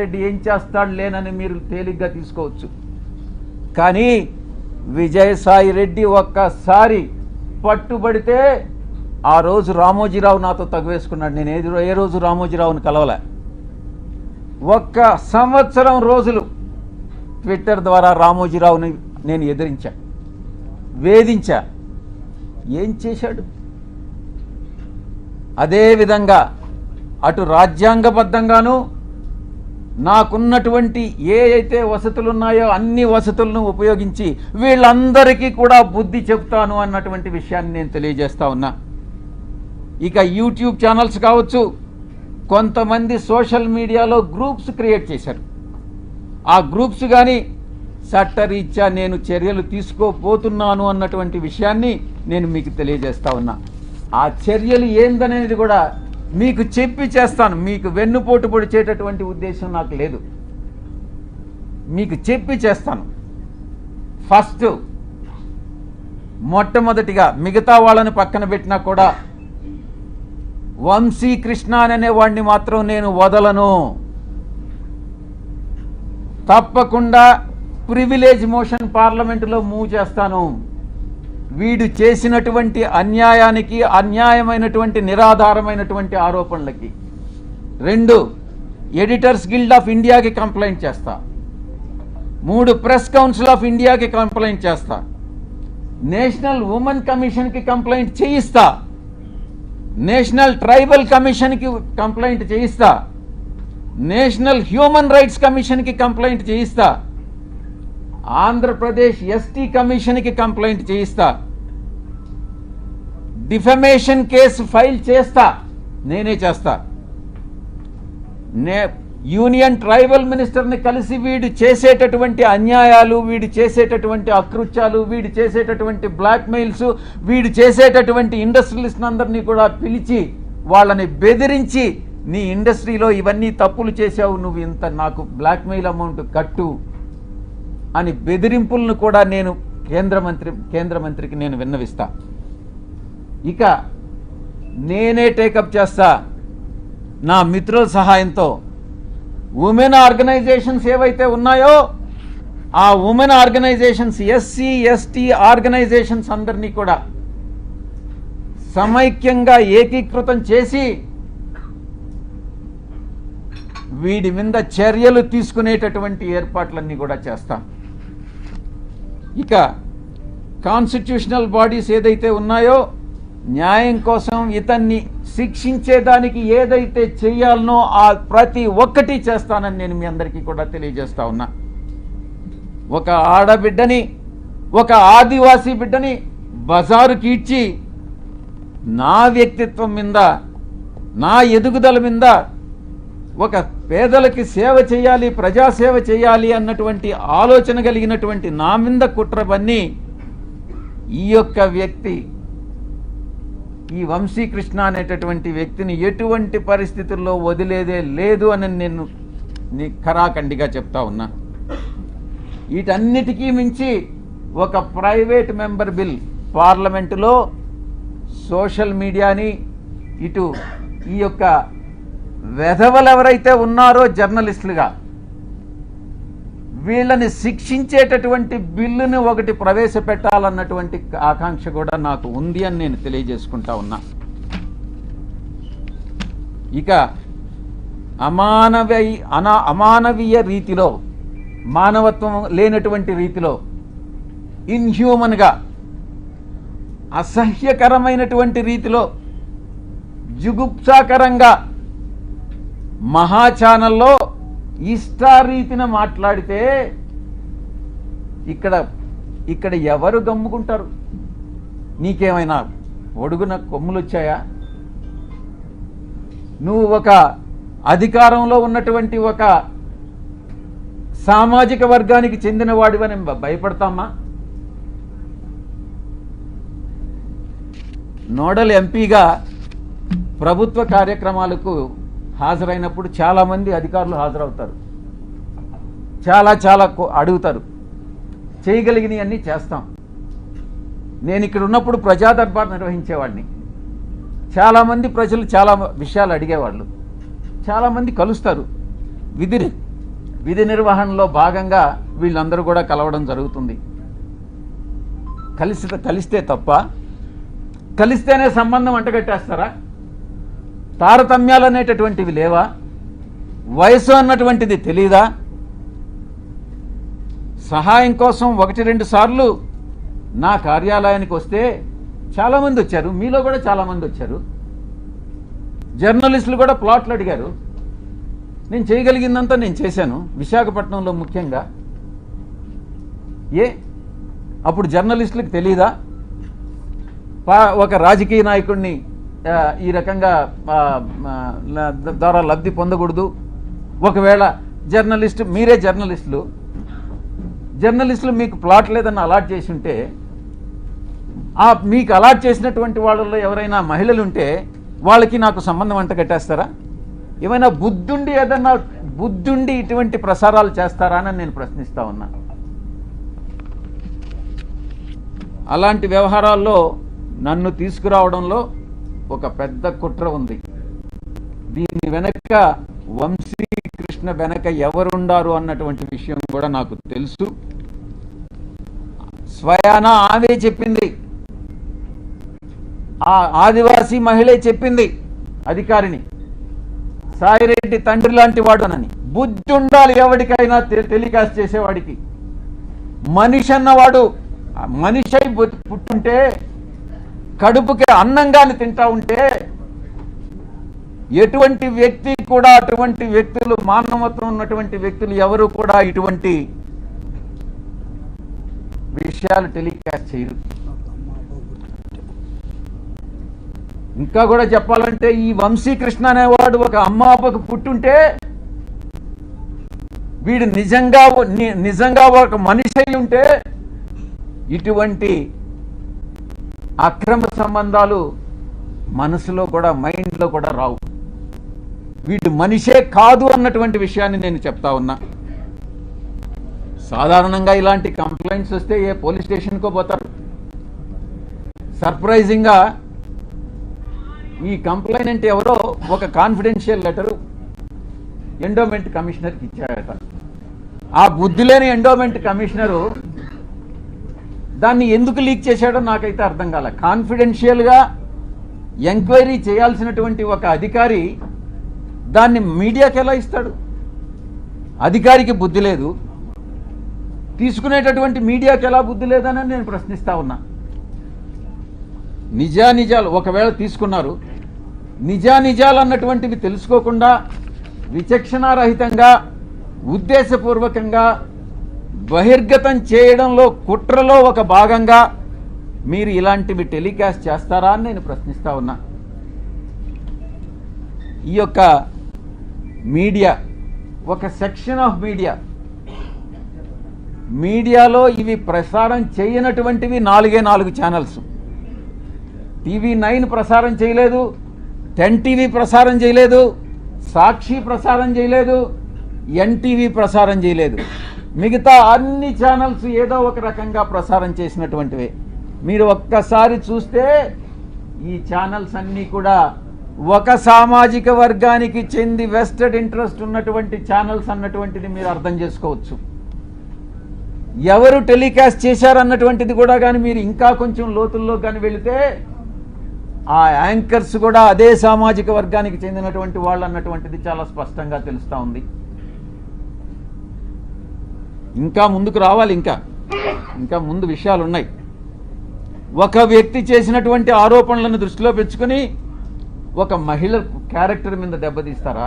రెడ్డి ఏం చేస్తాడు లేనని మీరు తేలిగ్గా తీసుకోవచ్చు. కానీ విజయసాయి రెడ్డి ఒక్కసారి పట్టుబడితే ఆ రోజు రామోజీరావు నాతో తగువేసుకున్నాడు. నేను ఏ రోజు రామోజీరావుని కలవలే. 1 సంవత్సరం రోజులు ట్విట్టర్ ద్వారా రామోజీరావుని నేను ఎదిరించా, వేధించా. ఏం చేశాడు? అదేవిధంగా అటు రాజ్యాంగబద్ధంగాను నాకున్నటువంటి ఏ అయితే వసతులు ఉన్నాయో అన్ని వసతులను ఉపయోగించి వీళ్ళందరికీ కూడా బుద్ధి చెప్తాను అన్నటువంటి విషయాన్ని నేను తెలియజేస్తా ఉన్నా. ఇక యూట్యూబ్ ఛానల్స్ కావచ్చు, కొంతమంది సోషల్ మీడియాలో గ్రూప్స్ క్రియేట్ చేశారు. ఆ గ్రూప్స్ కానీ చట్టరీత్యా నేను చర్యలు తీసుకోబోతున్నాను అన్నటువంటి విషయాన్ని నేను మీకు తెలియజేస్తా ఉన్నా. ఆ చర్యలు ఏందనేది కూడా మీకు చెప్పి చేస్తాను. మీకు వెన్నుపోటు పొడిచేటటువంటి ఉద్దేశం నాకు లేదు. మీకు చెప్పి చేస్తాను. ఫస్ట్ మొట్టమొదటిగా మిగతా వాళ్ళని పక్కన పెట్టినా కూడా వంశీకృష్ణ అనే వాడిని మాత్రం నేను వదలను. తప్పకుండా ప్రివిలేజ్ మోషన్ పార్లమెంటులో మూవ్ చేస్తాను. వీడు చేసినటువంటి అన్యాయానికి, అన్యాయమైనటువంటి నిరాధారమైనటువంటి ఆరోపణలకి. 2, ఎడిటర్స్ గిల్డ్ ఆఫ్ ఇండియాకి కంప్లైంట్ చేస్తా. 3, ప్రెస్ కౌన్సిల్ ఆఫ్ ఇండియాకి కంప్లైంట్ చేస్తా. నేషనల్ ఉమెన్ కమిషన్కి కంప్లైంట్ చేయిస్తా. నేషనల్ ట్రైబల్ కమిషన్కి కంప్లైంట్ చేయిస్తా. నేషనల్ హ్యూమన్ రైట్స్ కమిషన్కి కంప్లైంట్ చేయిస్తా. ఆంధ్రప్రదేశ్ ఎస్టీ కమిషన్కి కంప్లైంట్ చేయిస్తా. డిఫమేషన్ కేసు ఫైల్ చేస్తా. నేనే చేస్తా. యూనియన్ ట్రైబల్ మినిస్టర్ని కలిసి వీడు చేసేటటువంటి అన్యాయాలు, వీడు చేసేటటువంటి అకృత్యాలు, వీడు చేసేటటువంటి బ్లాక్మెయిల్స్, వీడు చేసేటటువంటి ఇండస్ట్రియలిస్ట్ అందరినీ కూడా పిలిచి వాళ్ళని బెదిరించి నీ ఇండస్ట్రీలో ఇవన్నీ తప్పులు చేశావు, నువ్వు ఇంత నాకు బ్లాక్మెయిల్ అమౌంట్ కట్టు అని బెదిరింపులను కూడా నేను కేంద్ర మంత్రికి నేను విన్నవిస్తా. ఇక నేనే టేకప్ చేస్తా నా మిత్రుల సహాయంతో. ఉమెన్ ఆర్గనైజేషన్స్ ఏవైతే ఉన్నాయో ఆ women organisations, SC ST organisations అందరినీ కూడా సమైక్యంగా ఏకీకృతం చేసి వీడి మీద చర్యలు తీసుకునేటటువంటి ఏర్పాట్లన్నీ కూడా చేస్తాం. ఇక కాన్స్టిట్యూషనల్ బాడీస్ ఏదైతే ఉన్నాయో న్యాయం కోసం ఇతన్ని శిక్షించేదానికి ఏదైతే చేయాలనో ఆ ప్రతి ఒక్కటి చేస్తానని నేను మీ అందరికీ కూడా తెలియజేస్తా ఉన్నా. ఒక ఆడబిడ్డని, ఒక ఆదివాసీ బిడ్డని బజారుకి ఇచ్చి నా వ్యక్తిత్వం మీద, నా ఎదుగుదల మీద, ఒక పేదలకి సేవ చేయాలి, ప్రజాసేవ చేయాలి అన్నటువంటి ఆలోచన కలిగినటువంటి నా మీద కుట్ర పన్ని ఈ యొక్క వ్యక్తి, ఈ వంశీకృష్ణ అనేటటువంటి వ్యక్తిని ఎటువంటి పరిస్థితుల్లో వదిలేదే లేదు అని నేను ఖరాఖండిగా చెప్తా ఉన్నా. వీటన్నిటికీ మించి ఒక ప్రైవేట్ మెంబర్ బిల్ పార్లమెంటులో సోషల్ మీడియాని, ఇటు ఈ యొక్క వెధవలు ఎవరైతే ఉన్నారో జర్నలిస్టులుగా వీళ్ళని శిక్షించేటటువంటి బిల్లుని ఒకటి ప్రవేశపెట్టాలన్నటువంటి ఆకాంక్ష కూడా నాకు ఉంది అని నేను తెలియజేసుకుంటా ఉన్నా. ఇక అమానవీయ రీతిలో, మానవత్వం లేనటువంటి రీతిలో, ఇన్హ్యూమన్గా, అసహ్యకరమైనటువంటి రీతిలో, జుగుప్సాకరంగా మహా ఛానల్లో ఇష్టారీతిన మాట్లాడితే ఇక్కడ ఎవరు గమ్ముకుంటారు? నీకేమైనా ఒడుగున కొమ్ములు వచ్చాయా? నువ్వు ఒక అధికారంలో ఉన్నటువంటి ఒక సామాజిక వర్గానికి చెందిన వాడివని భయపడతామా? నోడల్ ఎంపీగా ప్రభుత్వ కార్యక్రమాలకు హాజరైనప్పుడు చాలామంది అధికారులు హాజరవుతారు, చాలా అడుగుతారు, చేయగలిగినవి అన్నీ చేస్తాం. నేను ఇక్కడ ఉన్నప్పుడు ప్రజా దర్బార్ నిర్వహించేవాడిని. చాలామంది ప్రజలు చాలా విషయాలు అడిగేవాళ్ళు, చాలామంది కలుస్తారు. విధి నిర్వహణలో భాగంగా వీళ్ళందరూ కూడా కలవడం జరుగుతుంది. కలిస్తే తప్ప, కలిస్తేనే సంబంధం అంటగట్టేస్తారా? తారతమ్యాలు అనేటటువంటివి లేవా? వయసు అన్నటువంటిది తెలీదా? సహాయం కోసం 1-2 సార్లు నా కార్యాలయానికి వస్తే చాలామంది వచ్చారు, మీలో కూడా చాలామంది వచ్చారు. జర్నలిస్టులు కూడా ప్లాట్లు అడిగారు. నేను చేయగలిగిందంతా నేను చేశాను, విశాఖపట్నంలో ముఖ్యంగా. అప్పుడు జర్నలిస్టులకు తెలీదా? ఒక రాజకీయ నాయకుడిని ఈ రకంగా ద్వారా లబ్ధి పొందకూడదు. ఒకవేళ మీరే జర్నలిస్టులు మీకు ప్లాట్ లేదని అలాట్ చేసి ఉంటే, మీకు అలాట్ చేసినటువంటి వాళ్ళలో ఎవరైనా మహిళలు ఉంటే వాళ్ళకి నాకు సంబంధం అంట కట్టేస్తారా? ఏమైనా బుద్ధుండి ఇటువంటి ప్రసారాలు చేస్తారా అని నేను ప్రశ్నిస్తా ఉన్నా. అలాంటి వ్యవహారాల్లో నన్ను తీసుకురావడంలో ఒక పెద్ద కుట్ర ఉంది. దీని వెనక వంశీకృష్ణ వెనక ఎవరుండారు అన్నటువంటి విషయం కూడా నాకు తెలుసు. స్వయాన ఆమె చెప్పింది, ఆ ఆదివాసీ మహిళే చెప్పింది అధికారిని, సాయిరెడ్డి తండ్రి లాంటి వాడునని. బుద్ధి ఉండాలి ఎవరికైనా టెలికాస్ట్ చేసేవాడికి. మనిషి అన్నవాడు మనిషి అయి పుట్టుంటే, కడుపుకి అన్నంగాని తింటా ఉంటే, ఎటువంటి వ్యక్తి కూడా, అటువంటి వ్యక్తులు, మానవత్వం ఉన్నటువంటి వ్యక్తులు ఎవరు కూడా ఇటువంటి విషయాలు టెలికాస్ట్ చేయరు. ఇంకా కూడా చెప్పాలంటే, ఈ వంశీకృష్ణ అనేవాడు ఒక అమ్మ అబ్బకు పుట్టుంటే, వీడు నిజంగా ఒక మనిషి అయి ఉంటే ఇటువంటి అక్రమ సంబంధాలు మనసులో కూడా, మైండ్లో కూడా రావు. వీడు మనిషే కాదు అన్నటువంటి విషయాన్ని నేను చెప్తా ఉన్నా. సాధారణంగా ఇలాంటి కంప్లైంట్స్ వస్తే ఏ పోలీస్ స్టేషన్కో పోతారు. సర్ప్రైజింగ్గా ఈ కంప్లైంట్ ఎవరో ఒక కాన్ఫిడెన్షియల్ లెటరు ఎండోమెంట్ కమిషనర్కి ఇచ్చాడట. ఆ బుద్ధి లేని ఎండోమెంట్ కమిషనరు దాన్ని ఎందుకు లీక్ చేశాడో నాకైతే అర్థం కాలే. కాన్ఫిడెన్షియల్గా ఎంక్వైరీ చేయాల్సినటువంటి ఒక అధికారి దాన్ని మీడియాకి ఎలా ఇస్తాడు? అధికారికి బుద్ధి లేదు, తీసుకునేటటువంటి మీడియాకి ఎలా బుద్ధి లేదని నేను ప్రశ్నిస్తా ఉన్నా. నిజాలు ఒకవేళ తీసుకున్నారు, నిజాలు అన్నటువంటివి తెలుసుకోకుండా విచక్షణారహితంగా ఉద్దేశపూర్వకంగా బహిర్గతం చేయడంలో, కుట్రలో ఒక భాగంగా మీరు ఇలాంటివి టెలికాస్ట్ చేస్తారా అని నేను ప్రశ్నిస్తా ఉన్నా. ఈ యొక్క మీడియా, ఒక సెక్షన్ ఆఫ్ మీడియాలో ఇవి ప్రసారం చేయనటువంటివి 4 ఛానల్స్. TV9 ప్రసారం చేయలేదు, 10 TV ప్రసారం చేయలేదు, సాక్షి ప్రసారం చేయలేదు, NTV ప్రసారం చేయలేదు. మిగతా అన్ని ఛానల్స్ ఏదో ఒక రకంగా ప్రసారం చేసినటువంటివే. మీరు ఒక్కసారి చూస్తే ఈ ఛానల్స్ అన్నీ కూడా ఒక సామాజిక వర్గానికి చెంది వెస్టెడ్ ఇంట్రెస్ట్ ఉన్నటువంటి ఛానల్స్ అన్నటువంటిది మీరు అర్థం చేసుకోవచ్చు. ఎవరు టెలికాస్ట్ చేశారన్నటువంటిది కూడా కానీ మీరు ఇంకా కొంచెం లోతుల్లో కానీ వెళితే ఆ యాంకర్స్ కూడా అదే సామాజిక వర్గానికి చెందినటువంటి వాళ్ళు అన్నటువంటిది చాలా స్పష్టంగా తెలుస్తూ ఉంది. ఇంకా ముందుకు రావాలి, ఇంకా ముందు విషయాలు ఉన్నాయి. ఒక వ్యక్తి చేసినటువంటి ఆరోపణలను దృష్టిలో పెంచుకొని ఒక మహిళ క్యారెక్టర్ మీద దెబ్బతీస్తారా?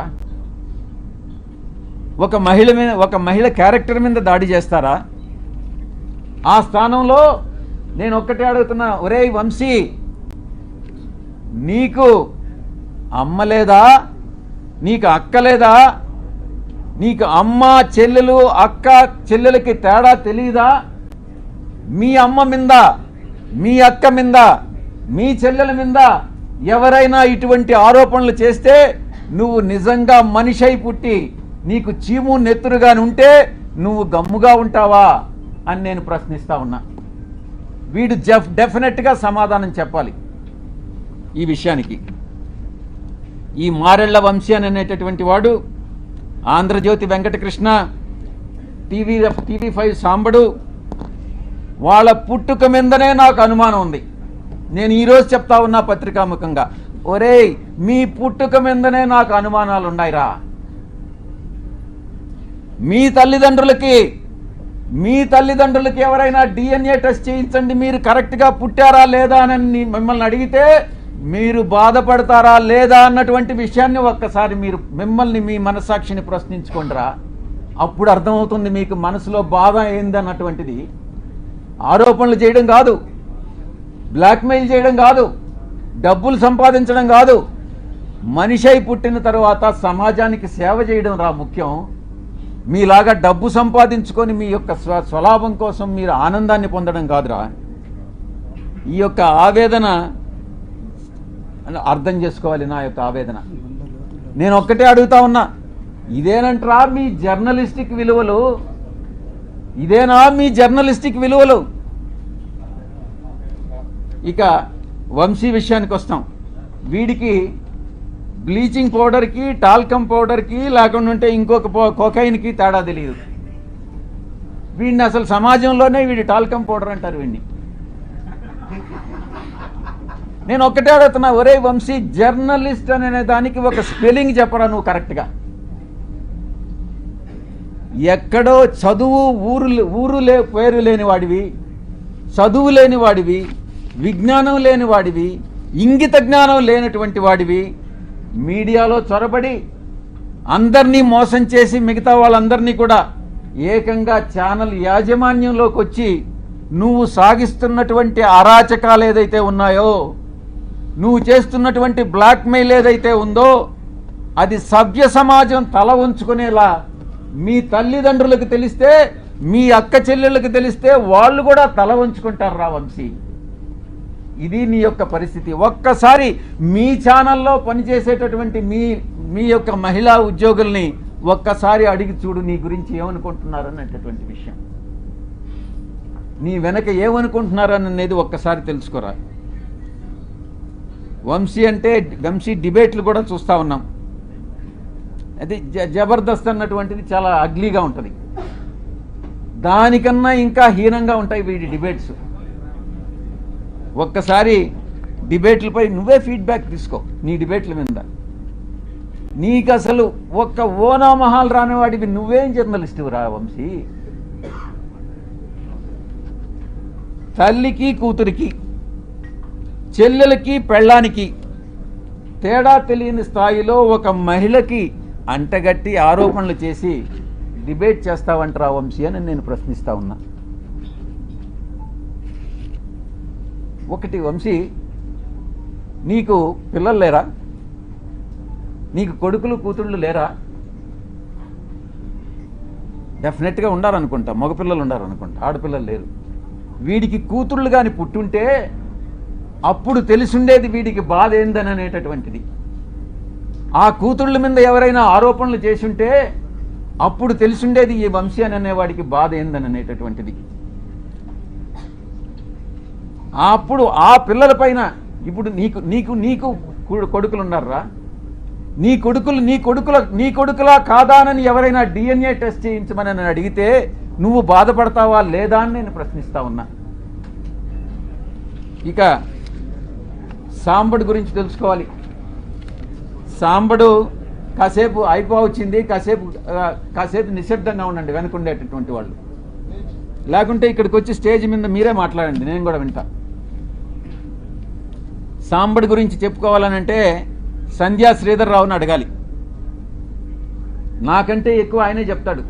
ఒక మహిళ క్యారెక్టర్ మీద దాడి చేస్తారా? ఆ స్థానంలో నేను ఒక్కటే అడుగుతున్నా, ఒరేయ్ వంశీ, నీకు అమ్మ లేదా? నీకు అక్క లేదా? నీకు అమ్మ చెల్లెలు, అక్క చెల్లెలకి తేడా తెలీదా? మీ అమ్మ మీద, మీ అక్క మీద, మీ చెల్లెల మీద ఎవరైనా ఇటువంటి ఆరోపణలు చేస్తే నువ్వు నిజంగా మనిషి అయి పుట్టి నీకు చీము నెత్తురుగాని ఉంటే నువ్వు గమ్ముగా ఉంటావా అని నేను ప్రశ్నిస్తా ఉన్నా. వీడు డెఫినెట్గా సమాధానం చెప్పాలి ఈ విషయానికి. ఈ మారెళ్ల వంశీ అనేటటువంటి వాడు ఆంధ్రజ్యోతి వెంకటకృష్ణ, టీవీ5 సాంబడు, వాళ్ళ పుట్టుక మీదనే నాకు అనుమానం ఉంది. నేను ఈరోజు చెప్తా ఉన్నా పత్రికాముఖంగా, ఒరేయ్ మీ పుట్టుక మీదనే నాకు అనుమానాలు ఉన్నాయిరా. మీ తల్లిదండ్రులకి ఎవరైనా డిఎన్ఏ టెస్ట్ చేయించండి, మీరు కరెక్ట్గా పుట్టారా లేదా అని మిమ్మల్ని అడిగితే మీరు బాధపడతారా లేదా అన్నటువంటి విషయాన్ని ఒక్కసారి మీరు మిమ్మల్ని మీ మనస్సాక్షిని ప్రశ్నించుకోండిరా. అప్పుడు అర్థమవుతుంది మీకు మనసులో బాధ ఏందన్నటువంటిది. ఆరోపణలు చేయడం కాదు, బ్లాక్మెయిల్ చేయడం కాదు, డబ్బులు సంపాదించడం కాదు, మనిషి అయి పుట్టిన తర్వాత సమాజానికి సేవ చేయడం రా ముఖ్యం. మీలాగా డబ్బు సంపాదించుకొని మీ యొక్క స్వలాభం కోసం మీరు ఆనందాన్ని పొందడం కాదురా. ఈ యొక్క ఆవేదన అర్థం చేసుకోవాలి, నా యొక్క ఆవేదన. నేను ఒక్కటే అడుగుతా ఉన్నా, ఇదేనంటారా మీ జర్నలిస్టిక్ విలువలు? ఇదేనా మీ జర్నలిస్టిక్ విలువలు? ఇక వంశీ విషయానికి వస్తాం. వీడికి బ్లీచింగ్ పౌడర్కి, టాల్కమ్ పౌడర్కి, లేకుండా ఉంటే ఇంకొక కోకైన్కి తేడా తెలియదు. వీడిని అసలు సమాజంలోనే వీడి టాల్కమ్ పౌడర్ అంటారు వీడిని. నేను ఒక్కటే అడుగుతున్నా, ఒరే వంశీ, జర్నలిస్ట్ అనే దానికి ఒక స్పెల్లింగ్ చెప్పరా నువ్వు కరెక్ట్గా. ఎక్కడో చదువు పేరు లేని వాడివి, చదువు లేని వాడివి, విజ్ఞానం లేని వాడివి, ఇంగిత జ్ఞానం లేనటువంటి వాడివి, మీడియాలో చొరబడి అందరినీ మోసం చేసి మిగతా వాళ్ళందరినీ కూడా ఏకంగా ఛానల్ యాజమాన్యంలోకి వచ్చి నువ్వు సాగిస్తున్నటువంటి అరాచకాలు ఏదైతే ఉన్నాయో, నువ్వు చేస్తున్నటువంటి బ్లాక్మెయిల్ ఏదైతే ఉందో, అది సభ్య సమాజం తల ఉంచుకునేలా మీ తల్లిదండ్రులకు తెలిస్తే, మీ అక్క చెల్లెళ్ళకి తెలిస్తే వాళ్ళు కూడా తల వంచుకుంటారు రా వంశీ. ఇది నీ యొక్క పరిస్థితి. ఒక్కసారి మీ ఛానల్లో పనిచేసేటటువంటి మీ యొక్క మహిళా ఉద్యోగుల్ని ఒక్కసారి అడిగి చూడు, నీ గురించి ఏమనుకుంటున్నారు అనేటటువంటి విషయం, నీ వెనక ఏమనుకుంటున్నారనేది ఒక్కసారి తెలుసుకోరా. వంశీ డిబేట్లు కూడా చూస్తూ ఉన్నాం. అది జబర్దస్త్ అన్నటువంటిది చాలా అగ్లీగా ఉంటుంది. దానికన్నా ఇంకా హీనంగా ఉంటాయి వీడి డిబేట్స్. ఒక్కసారి డిబేట్లపై నువ్వే ఫీడ్బ్యాక్ తీసుకో. నీ డిబేట్ల మీద నీకు అసలు ఒక్క ఓనామహాల్ రానివాడివి నువ్వేం జర్నలిస్టు రా వంశీ. తల్లికి కూతురికి, చెల్లెలకి పెళ్ళానికి తేడా తెలియని స్థాయిలో ఒక మహిళకి అంటగట్టి ఆరోపణలు చేసి డిబేట్ చేస్తావంటరా వంశీ అని నేను ప్రశ్నిస్తా ఉన్నా. ఒకటి వంశీ, నీకు పిల్లలు లేరా? నీకు కొడుకులు కూతుళ్ళు లేరా? డెఫినెట్గా ఉండాలనుకుంటా, మగపిల్లలు ఉండాలనుకుంటా, ఆడపిల్లలు లేరు. వీడికి కూతుళ్ళు కానీ పుట్టుంటే అప్పుడు తెలిసిండేది వీడికి బాధ ఏందని అనేటటువంటిది. ఆ కూతుళ్ళ మీద ఎవరైనా ఆరోపణలు చేసుంటే అప్పుడు తెలిసిండేది ఈ వంశీ అని అనేవాడికి బాధ ఏందని అనేటటువంటిది. అప్పుడు ఆ పిల్లల పైన ఇప్పుడు నీకు కొడుకులు ఉన్నారా? నీ కొడుకులా కాదానని ఎవరైనా డిఎన్ఏ టెస్ట్ చేయించమని నన్ను అడిగితే నువ్వు బాధపడతావా లేదా అని నేను ప్రశ్నిస్తా ఉన్నా. ఇక సాంబడు గురించి తెలుసుకోవాలి. సాంబడు కాసేపు అయిపోవచ్చింది, కాసేపు నిశ్శబ్దంగా ఉండండి వెనుకుండేటటువంటి వాళ్ళు, లేకుంటే ఇక్కడికి వచ్చి స్టేజ్ మీద మీరే మాట్లాడండి, నేను కూడా వింటా. సాంబడి గురించి చెప్పుకోవాలనంటే సంధ్యా శ్రీధర్ రావుని అడగాలి. నాకంటే ఎక్కువ ఆయనే చెప్తాడు.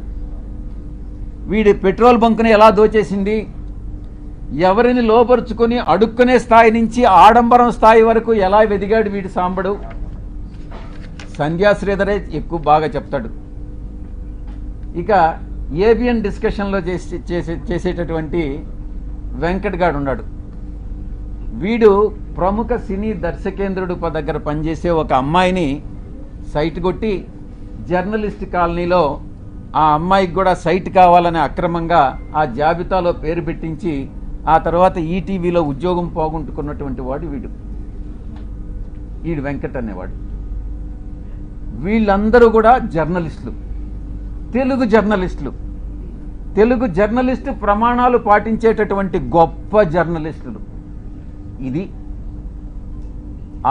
వీడి పెట్రోల్ బంకుని ఎలా దోచేసింది, ఎవరిని లోపరుచుకొని అడుక్కునే స్థాయి నుంచి ఆడంబరం స్థాయి వరకు ఎలా వెదిగాడు వీడి సాంబడు, సంధ్యా శ్రీధరే ఎక్కువ బాగా చెప్తాడు. ఇక ఏబిఎన్ డిస్కషన్లో చేసేటటువంటి వెంకట్ గాడు ఉన్నాడు. వీడు ప్రముఖ సినీ దర్శకేంద్రుడు దగ్గర పనిచేసే ఒక అమ్మాయిని సైట్ కొట్టి జర్నలిస్ట్ కాలనీలో ఆ అమ్మాయికి కూడా సైట్ కావాలని అక్రమంగా ఆ జాబితాలో పేరు పెట్టించి ఆ తర్వాత ఈటీవీలో ఉద్యోగం పోగొట్టుకున్నటువంటి వాడు వీడు వెంకట్ అనేవాడు. వీళ్ళందరూ కూడా జర్నలిస్టులు. తెలుగు జర్నలిస్టు ప్రమాణాలు పాటించేటటువంటి గొప్ప జర్నలిస్టులు. ఇది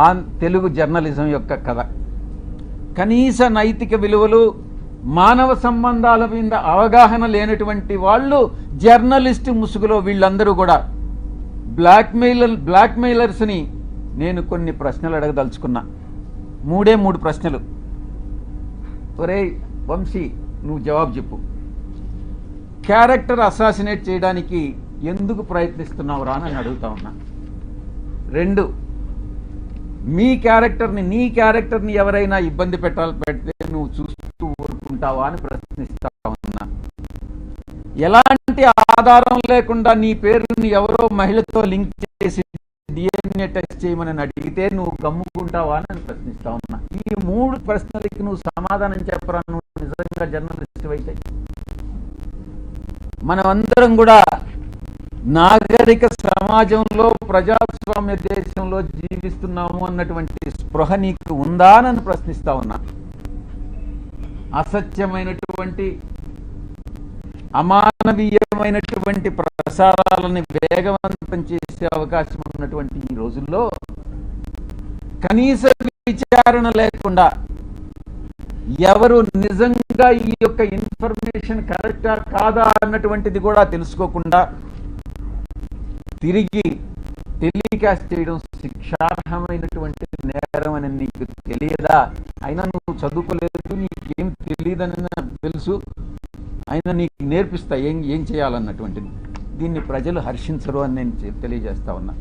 ఆ తెలుగు జర్నలిజం యొక్క కథ. కనీస నైతిక విలువలు, మానవ సంబంధాల మీద అవగాహన లేనటువంటి వాళ్ళు జర్నలిస్టు ముసుగులో వీళ్ళందరూ కూడా బ్లాక్మెయిలర్స్ని నేను కొన్ని ప్రశ్నలు అడగదలుచుకున్నా. 3 ప్రశ్నలు. ఒరే వంశీ, నువ్వు జవాబు చెప్పు. క్యారెక్టర్ అసాసినేట్ చేయడానికి ఎందుకు ప్రయత్నిస్తున్నావు రా అని అడుగుతా ఉన్నా. 2, నీ క్యారెక్టర్ని ఎవరైనా ఇబ్బంది పెడితే నువ్వు చూస్తూ ఊరుకుంటావా అని ప్రశ్నిస్తా ఉన్నా. ఎలాంటి ఆధారం లేకుండా నీ పేరుని ఎవరో మహిళతో లింక్ చేసి DNA టెస్ట్ చేయమని అడిగితే నువ్వు గమ్ముకుంటావా అని ప్రశ్నిస్తా ఉన్నా. ఈ 3 ప్రశ్నలకి నువ్వు సమాధానం చెప్పరా నువ్వు నిజంగా జర్నలిస్ట్ అయితే? మనమందరం కూడా నాగరిక సమాజంలో, ప్రజాస్వామ్య దేశంలో జీవిస్తున్నాము అన్నటువంటి స్పృహ నీకు ఉందా అని ప్రశ్నిస్తా ఉన్నా. అసత్యమైనటువంటి, అమానవీయమైనటువంటి ప్రసారాలని వేగవంతం చేసే అవకాశం ఉన్నటువంటి ఈ రోజుల్లో కనీస విచారణ లేకుండా ఎవరు నిజంగా ఈ యొక్క ఇన్ఫర్మేషన్ కరెక్టా కాదా అన్నటువంటిది కూడా తెలుసుకోకుండా తిరిగి టెలికాస్ట్ చేయడం శిక్షార్హమైనటువంటి నేరం అని నీకు తెలియదా? అయినా నువ్వు చదువుకోలేదు, నీకేం తెలియదని నాకు తెలుసు, అయినా నీకు నేర్పిస్తా ఏం చేయాలన్నటువంటిది. దీన్ని ప్రజలు హర్షించరు అని నేను తెలియజేస్తా ఉన్నా.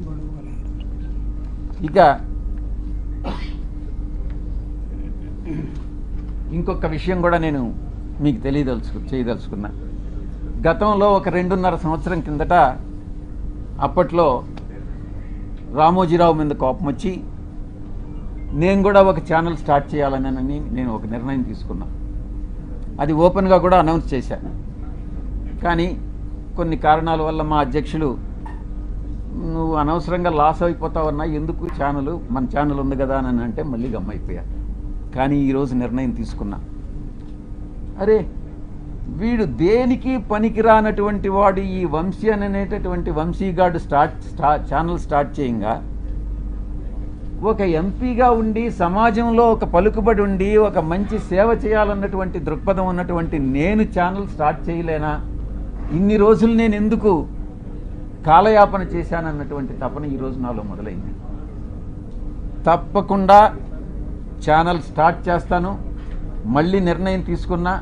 ఇక ఇంకొక విషయం కూడా నేను మీకు చేయదలుచుకున్నా. గతంలో ఒక 2.5 సంవత్సరం కిందట అప్పట్లో రామోజీరావు మీద కోపం వచ్చి నేను కూడా ఒక ఛానల్ స్టార్ట్ చేయాలని నేను ఒక నిర్ణయం తీసుకున్నా. అది ఓపెన్గా కూడా అనౌన్స్ చేశాను. కానీ కొన్ని కారణాల వల్ల మా అధ్యక్షులు నువ్వు అనవసరంగా లాస్ అయిపోతావన్నా, ఎందుకు మన ఛానల్ ఉంది కదా అని అంటే మళ్ళీ గమ్మైపోయా. కానీ ఈరోజు నిర్ణయం తీసుకున్నా, అరే వీడు దేనికి పనికిరానటువంటి వాడు ఈ వంశీ అనేటటువంటి వంశీగాడు ఛానల్ స్టార్ట్ చేయంగా ఒక ఎంపీగా ఉండి సమాజంలో ఒక పలుకుబడి ఉండి ఒక మంచి సేవ చేయాలన్నటువంటి దృక్పథం ఉన్నటువంటి నేను ఛానల్ స్టార్ట్ చేయలేనా? ఇన్ని రోజులు నేను ఎందుకు కాలయాపన చేశానన్నటువంటి తపన ఈరోజు నాలో మొదలైంది. తప్పకుండా ఛానల్ స్టార్ట్ చేస్తాను. మళ్ళీ నిర్ణయం తీసుకున్నా.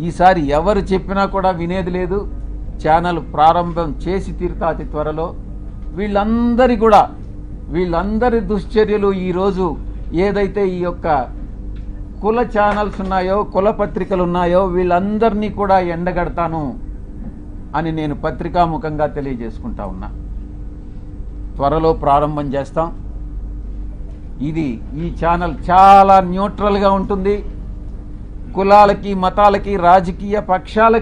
ఈసారి ఎవరు చెప్పినా కూడా వినేది లేదు. ఛానల్ ప్రారంభం చేసి తీరుతా అతి త్వరలో. వీళ్ళందరి దుశ్చర్యలు ఈరోజు ఏదైతే ఈ యొక్క కుల ఛానల్స్ ఉన్నాయో, కుల పత్రికలు ఉన్నాయో, వీళ్ళందరినీ కూడా ఎండగడతాను అని నేను పత్రికాముఖంగా తెలియజేసుకుంటా ఉన్నా. త్వరలో ప్రారంభం చేస్తాం. ఈ ఛానల్ చాలా న్యూట్రల్గా ఉంటుంది. కులాలకి, మతాలకి, రాజకీయ పక్షాలకి